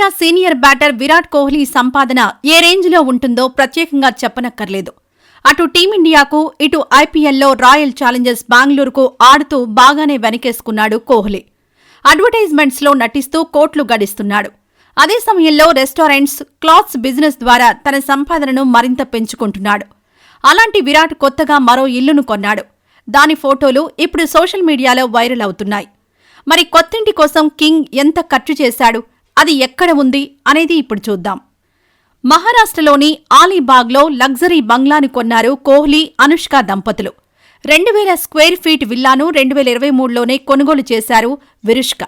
Team India senior batter Virat Kohli సంపాదన ఏ రేంజ్లో ఉంటుందో ప్రత్యేకంగా చెప్పనక్కర్లేదు. అటు టీమిండియాకు, ఇటు ఐపీఎల్లో రాయల్ ఛాలెంజర్స్ బెంగళూరుకు ఆడుతూ బాగానే వెనకేసుకున్నాడు కోహ్లీ. అడ్వర్టైజ్మెంట్స్లో నటిస్తూ కోట్లు గడిస్తున్నాడు. అదే సమయంలో రెస్టారెంట్స్, క్లాత్స్ బిజినెస్ ద్వారా తన సంపాదనను మరింత పెంచుకుంటున్నాడు. అలాంటి విరాట్ కొత్తగా మరో ఇల్లును కొన్నాడు. దాని ఫోటోలు ఇప్పుడు సోషల్ మీడియాలో వైరల్ అవుతున్నాయి. మరి కొత్తింటి కోసం కింగ్ ఎంత ఖర్చు చేశాడు, అది ఎక్కడ ఉంది అనేది ఇప్పుడు చూద్దాం. మహారాష్ట్రలోని ఆలీబాగ్లో లగ్జరీ బంగ్లాను కొన్నారు కోహ్లీ, అనుష్క దంపతులు. 2000 స్క్వేర్ ఫీట్ విల్లాను 2023లోనే కొనుగోలు చేశారు విరుష్క.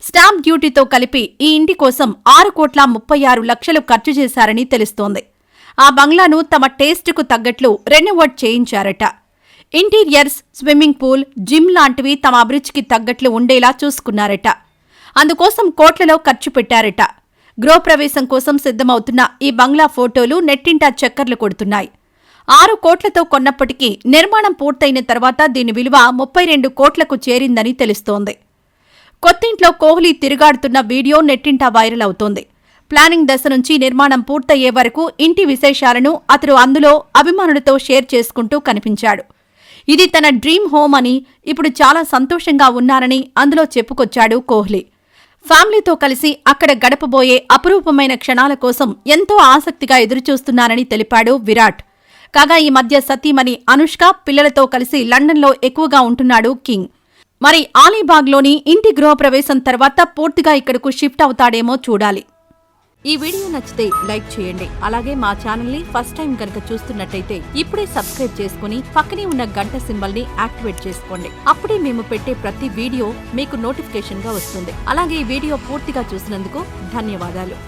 స్టాంప్ డ్యూటీతో కలిపి ఈ ఇంటి కోసం 6,36,00,000 ఖర్చు చేశారని తెలుస్తోంది. ఆ బంగ్లాను తమ టేస్టుకు తగ్గట్లు రెనోవేట్ చేయించారట. ఇంటీరియర్స్, స్విమ్మింగ్ పూల్, జిమ్ లాంటివి తమ అభిరుచికి తగ్గట్లు ఉండేలా చూసుకున్నారట. అందుకోసం కోట్లలో ఖర్చు పెట్టారట. గృహప్రవేశం కోసం సిద్ధమవుతున్న ఈ బంగ్లా ఫోటోలు నెట్టింటా చక్కర్లు కొడుతున్నాయి. 6 కోట్లతో కొన్నప్పటికీ నిర్మాణం పూర్తయిన తర్వాత దీని విలువ 32 కోట్లకు చేరిందని తెలుస్తోంది. కొత్తింట్లో కోహ్లీ తిరుగాడుతున్న వీడియో నెట్టింటా వైరల్ అవుతోంది. ప్లానింగ్ దశ నుంచి నిర్మాణం పూర్తయ్యే వరకు ఇంటి విశేషాలను అతడు అందులో అభిమానులతో షేర్ చేసుకుంటూ కనిపించాడు. ఇది తన డ్రీమ్ హోమ్ అని, ఇప్పుడు చాలా సంతోషంగా ఉన్నానని అందులో చెప్పుకొచ్చాడు కోహ్లీ. ఫ్యామిలీతో కలిసి అక్కడ గడపబోయే అపురూపమైన క్షణాల కోసం ఎంతో ఆసక్తిగా ఎదురుచూస్తున్నానని తెలిపాడు విరాట్. కాగా ఈ మధ్య సతీమణి అనుష్క, పిల్లలతో కలిసి లండన్లో ఎక్కువగా ఉంటున్నాడు కింగ్. మరి ఆలీబాగ్లోని ఇంటి గృహప్రవేశం తర్వాత పూర్తిగా ఇక్కడకు షిఫ్ట్ అవుతాడేమో చూడాలి. ఈ వీడియో నచ్చితే లైక్ చేయండి. అలాగే మా ఛానల్ ని ఫస్ట్ టైం కనుక చూస్తున్నట్టయితే ఇప్పుడే సబ్స్క్రైబ్ చేసుకుని పక్కనే ఉన్న గంట సింబల్ ని యాక్టివేట్ చేసుకోండి. అప్పుడే మేము పెట్టే ప్రతి వీడియో మీకు నోటిఫికేషన్ గా వస్తుంది. అలాగే ఈ వీడియో పూర్తిగా చూసినందుకు ధన్యవాదాలు.